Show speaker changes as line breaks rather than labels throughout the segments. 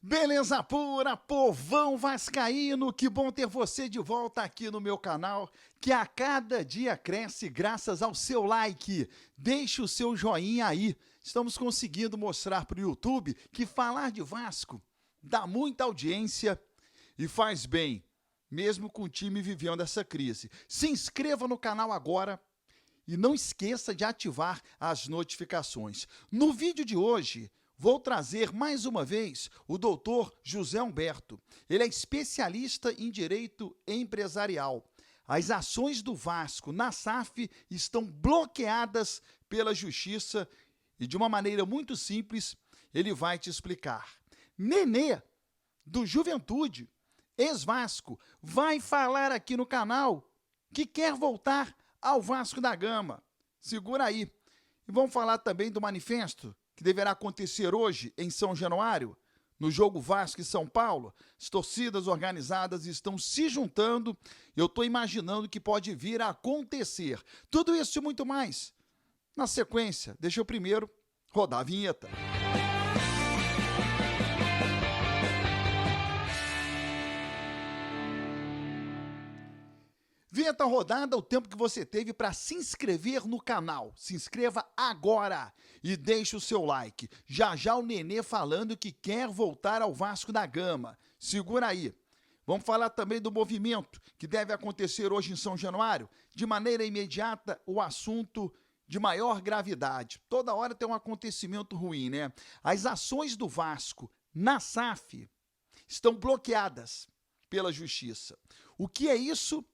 Beleza pura, povão vascaíno, que bom ter você de volta aqui no meu canal, que a cada dia cresce graças ao seu like. Deixe o seu joinha aí. Estamos conseguindo mostrar para o YouTube que falar de Vasco dá muita audiência e faz bem, mesmo com o time vivendo essa crise. Se inscreva no canal agora e não esqueça de ativar as notificações. No vídeo de hoje, vou trazer mais uma vez o doutor José Humberto. Ele é especialista em direito empresarial. As ações do Vasco na SAF estão bloqueadas pela Justiça e, de uma maneira muito simples, ele vai te explicar. Nenê, do Juventude, ex-Vasco, vai falar aqui no canal que quer voltar ao Vasco da Gama. Segura aí. E vamos falar também do manifesto que deverá acontecer hoje em São Januário, no jogo Vasco e São Paulo. As torcidas organizadas estão se juntando. Eu estou imaginando que pode vir a acontecer. Tudo isso e muito mais. Na sequência, deixa eu primeiro rodar a vinheta. Vinheta rodada, o tempo que você teve para se inscrever no canal. Se inscreva agora e deixe o seu like. Já já o Nenê falando que quer voltar ao Vasco da Gama. Segura aí. Vamos falar também do movimento que deve acontecer hoje em São Januário. De maneira imediata, o assunto de maior gravidade. Toda hora tem um acontecimento ruim, né? As ações do Vasco na SAF estão bloqueadas pela Justiça. O que é isso?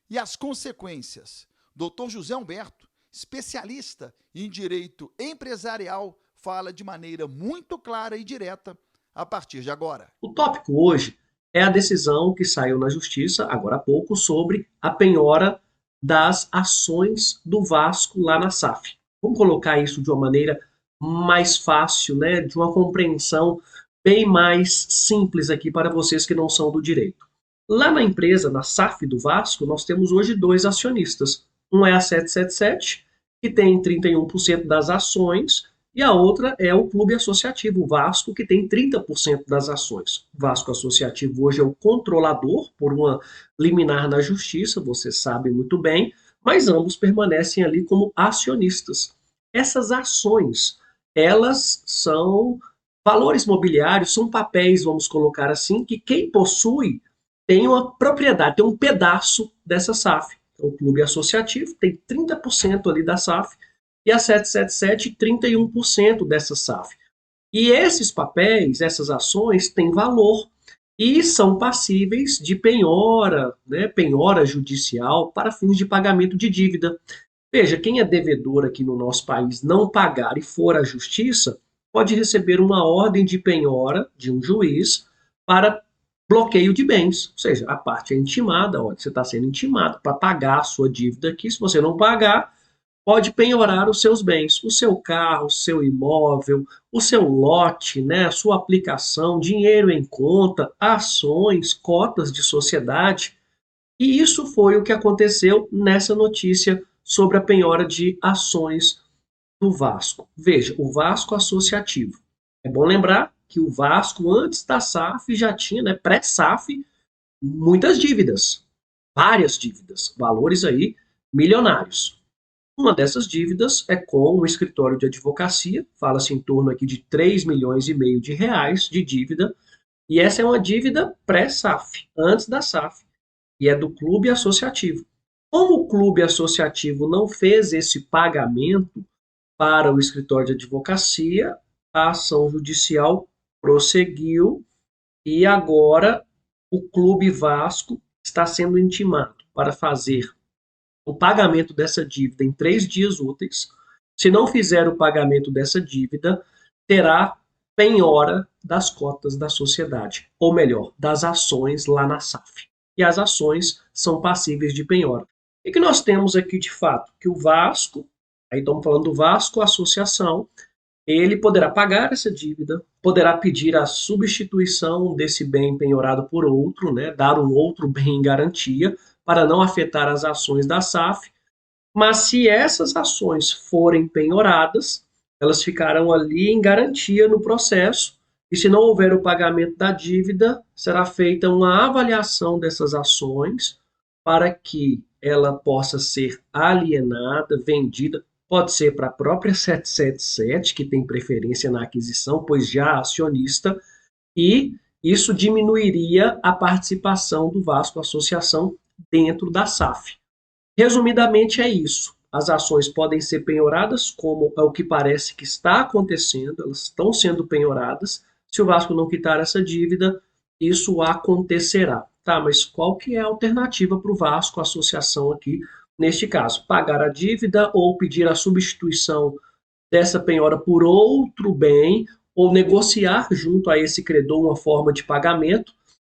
E as consequências. Dr. José Humberto, especialista em direito empresarial, fala de maneira muito clara e direta a partir de agora.
O tópico hoje é a decisão que saiu na Justiça, agora há pouco, sobre a penhora das ações do Vasco lá na SAF. Vamos colocar isso de uma maneira mais fácil, né, de uma compreensão bem mais simples aqui para vocês que não são do direito. Lá na empresa, na SAF do Vasco, nós temos hoje dois acionistas. Um é a 777, que tem 31% das ações, e a outra é o Clube Associativo Vasco, que tem 30% das ações. O Vasco Associativo hoje é o controlador, por uma liminar na Justiça, você sabe muito bem, mas ambos permanecem ali como acionistas. Essas ações, elas são valores mobiliários, são papéis, vamos colocar assim, que quem possui tem uma propriedade, tem um pedaço dessa SAF. O clube associativo tem 30% ali da SAF e a 777 31% dessa SAF. E esses papéis, essas ações têm valor e são passíveis de penhora, né, penhora judicial para fins de pagamento de dívida. Veja, quem é devedor aqui no nosso país não pagar e for à justiça, pode receber uma ordem de penhora de um juiz para bloqueio de bens, ou seja, a parte é intimada, olha, você está sendo intimado para pagar a sua dívida aqui, se você não pagar, pode penhorar os seus bens, o seu carro, o seu imóvel, o seu lote, né, a sua aplicação, dinheiro em conta, ações, cotas de sociedade, e isso foi o que aconteceu nessa notícia sobre a penhora de ações do Vasco. Veja, o Vasco Associativo. É bom lembrar que o Vasco, antes da SAF, já tinha, né, pré-SAF, muitas dívidas, várias dívidas, valores aí milionários. Uma dessas dívidas é com o escritório de advocacia, fala-se em torno aqui de 3 milhões e meio de reais de dívida, e essa é uma dívida pré-SAF, antes da SAF, e é do clube associativo. Como o clube associativo não fez esse pagamento para o escritório de advocacia, a ação judicial prosseguiu e agora o Clube Vasco está sendo intimado para fazer o pagamento dessa dívida em 3 dias úteis. Se não fizer o pagamento dessa dívida, terá penhora das cotas da sociedade, ou melhor, das ações lá na SAF. E as ações são passíveis de penhora. E que nós temos aqui de fato? Que o Vasco, aí estamos falando do Vasco Associação, ele poderá pagar essa dívida, poderá pedir a substituição desse bem penhorado por outro, né, dar um outro bem em garantia, para não afetar as ações da SAF, mas se essas ações forem penhoradas, elas ficarão ali em garantia no processo E se não houver o pagamento da dívida, será feita uma avaliação dessas ações para que ela possa ser alienada, vendida. Pode ser para a própria 777, que tem preferência na aquisição, pois já é acionista, e isso diminuiria a participação do Vasco Associação dentro da SAF. Resumidamente é isso. As ações podem ser penhoradas, como é o que parece que está acontecendo, elas estão sendo penhoradas. Se o Vasco não quitar essa dívida, isso acontecerá. Tá, mas qual que é a alternativa para o Vasco, a associação aqui, neste caso? Pagar a dívida ou pedir a substituição dessa penhora por outro bem, ou negociar junto a esse credor uma forma de pagamento.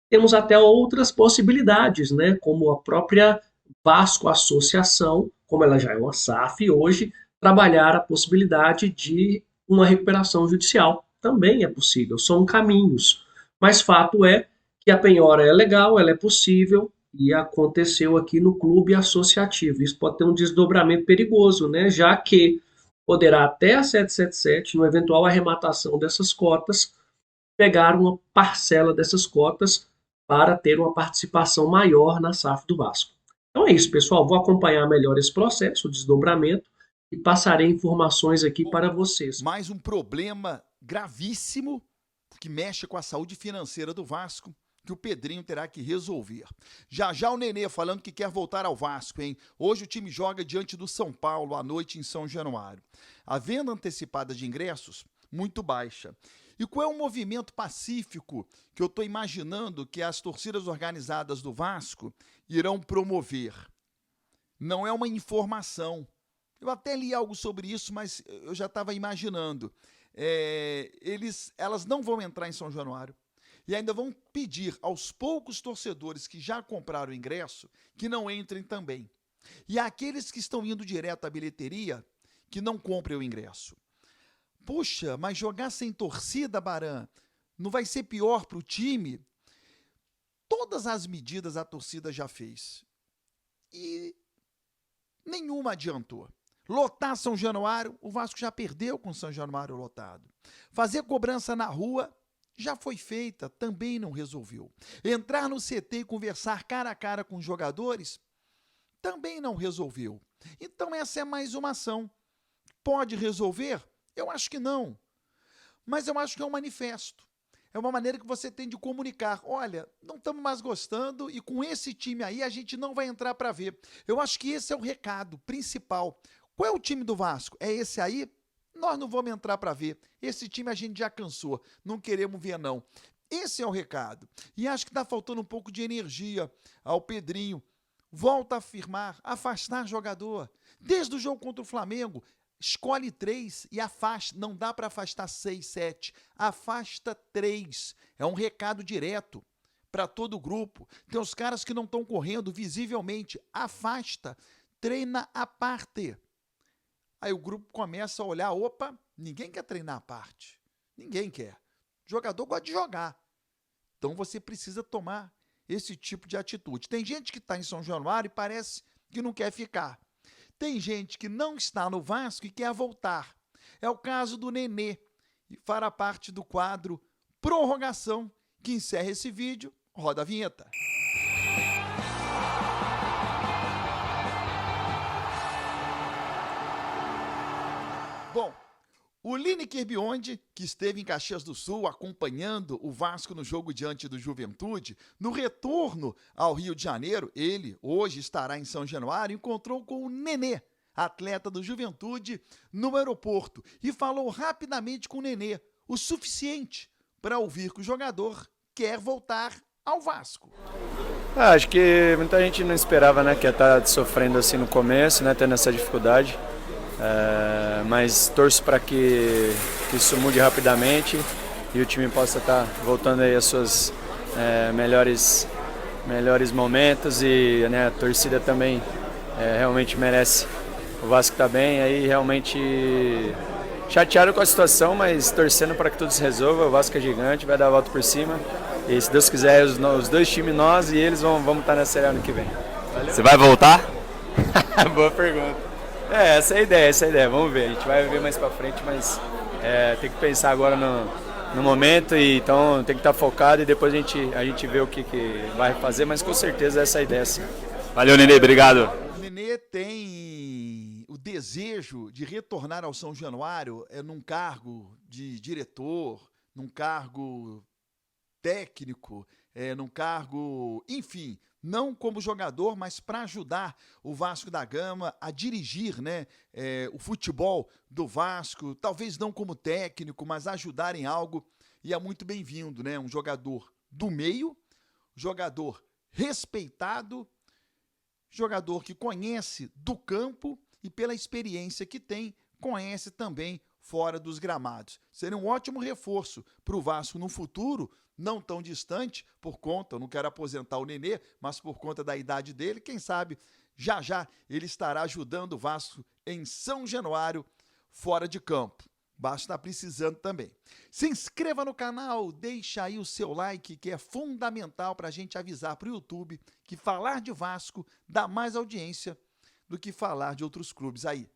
Temos até outras possibilidades, né? Como a própria Vasco Associação, como ela já é uma SAF hoje, trabalhar a possibilidade de uma recuperação judicial. Também é possível, são caminhos. Mas fato é que a penhora é legal, ela é possível e aconteceu aqui no clube associativo. Isso pode ter um desdobramento perigoso, né? Já que poderá até a 777, no eventual arrematação dessas cotas, pegar uma parcela dessas cotas para ter uma participação maior na SAF do Vasco. Então é isso, pessoal. Vou acompanhar melhor esse processo, o desdobramento, e passarei informações aqui para vocês.
Mais um problema gravíssimo que mexe com a saúde financeira do Vasco, que o Pedrinho terá que resolver. Já já o Nenê falando que quer voltar ao Vasco, hein? Hoje o time joga diante do São Paulo à noite em São Januário. A venda antecipada de ingressos, muito baixa. E qual é o movimento pacífico que eu estou imaginando que as torcidas organizadas do Vasco irão promover? Não é uma informação. Eu até li algo sobre isso, mas eu já estava imaginando. Elas não vão entrar em São Januário e ainda vão pedir aos poucos torcedores que já compraram o ingresso que não entrem também. E aqueles que estão indo direto à bilheteria, que não comprem o ingresso. Puxa, mas jogar sem torcida, Baran, não vai ser pior para o time? Todas as medidas a torcida já fez. E nenhuma adiantou. Lotar São Januário, o Vasco já perdeu com São Januário lotado. Fazer cobrança na rua já foi feita, também não resolveu. Entrar no CT e conversar cara a cara com os jogadores também não resolveu. Então essa é mais uma ação. Pode resolver? Eu acho que não. Mas eu acho que é um manifesto. É uma maneira que você tem de comunicar. Olha, não estamos mais gostando e com esse time aí a gente não vai entrar para ver. Eu acho que esse é o recado principal. Qual é o time do Vasco? É esse aí? Nós não vamos entrar para ver. Esse time a gente já cansou. Não queremos ver, não. Esse é o recado. E acho que está faltando um pouco de energia ao Pedrinho. Volta a afirmar, afastar jogador. Desde o jogo contra o Flamengo, escolhe 3 e afasta. Não dá para afastar 6, 7. Afasta 3. É um recado direto para todo o grupo. Tem os caras que não estão correndo visivelmente. Afasta. Treina à parte. Aí o grupo começa a olhar, opa, ninguém quer treinar à parte. Ninguém quer. O jogador gosta de jogar. Então você precisa tomar esse tipo de atitude. Tem gente que está em São Januário e parece que não quer ficar. Tem gente que não está no Vasco e quer voltar. É o caso do Nenê. E fará parte do quadro Prorrogação, que encerra esse vídeo. Roda a vinheta. Bom, o Lineker Biondi, que esteve em Caxias do Sul acompanhando o Vasco no jogo diante do Juventude, no retorno ao Rio de Janeiro, ele hoje estará em São Januário, encontrou com o Nenê, atleta do Juventude, no aeroporto e falou rapidamente com o Nenê, o suficiente para ouvir que o jogador quer voltar ao Vasco.
Acho que muita gente não esperava, né, que ia estar sofrendo assim no começo, né, tendo essa dificuldade. Mas torço para que isso mude rapidamente e o time possa estar voltando aí aos seus melhores momentos e, né, a torcida também realmente merece o Vasco tá bem, aí realmente chateado com a situação, mas torcendo para que tudo se resolva. O Vasco é gigante, vai dar a volta por cima e, se Deus quiser, os dois times, nós e eles, vamos estar na Série A ano que vem.
Valeu? Você vai voltar?
Boa pergunta. Essa é a ideia, Vamos ver. A gente vai ver mais pra frente, mas tem que pensar agora no momento, e então tem que estar focado e depois a gente vê o que vai fazer, mas com certeza essa é a ideia, sim.
Valeu, Nenê, obrigado.
O Nenê tem o desejo de retornar ao São Januário num cargo de diretor, num cargo técnico, num cargo, enfim, não como jogador, mas para ajudar o Vasco da Gama a dirigir, né, o futebol do Vasco, talvez não como técnico, mas ajudar em algo, e é muito bem-vindo, né? Um jogador do meio, jogador respeitado, jogador que conhece do campo e pela experiência que tem, conhece também fora dos gramados. Seria um ótimo reforço para o Vasco no futuro, não tão distante, por conta, eu não quero aposentar o Nenê, mas por conta da idade dele, quem sabe já já ele estará ajudando o Vasco em São Januário, fora de campo. O Vasco está precisando também. Se inscreva no canal, deixa aí o seu like, que é fundamental para a gente avisar para o YouTube que falar de Vasco dá mais audiência do que falar de outros clubes aí.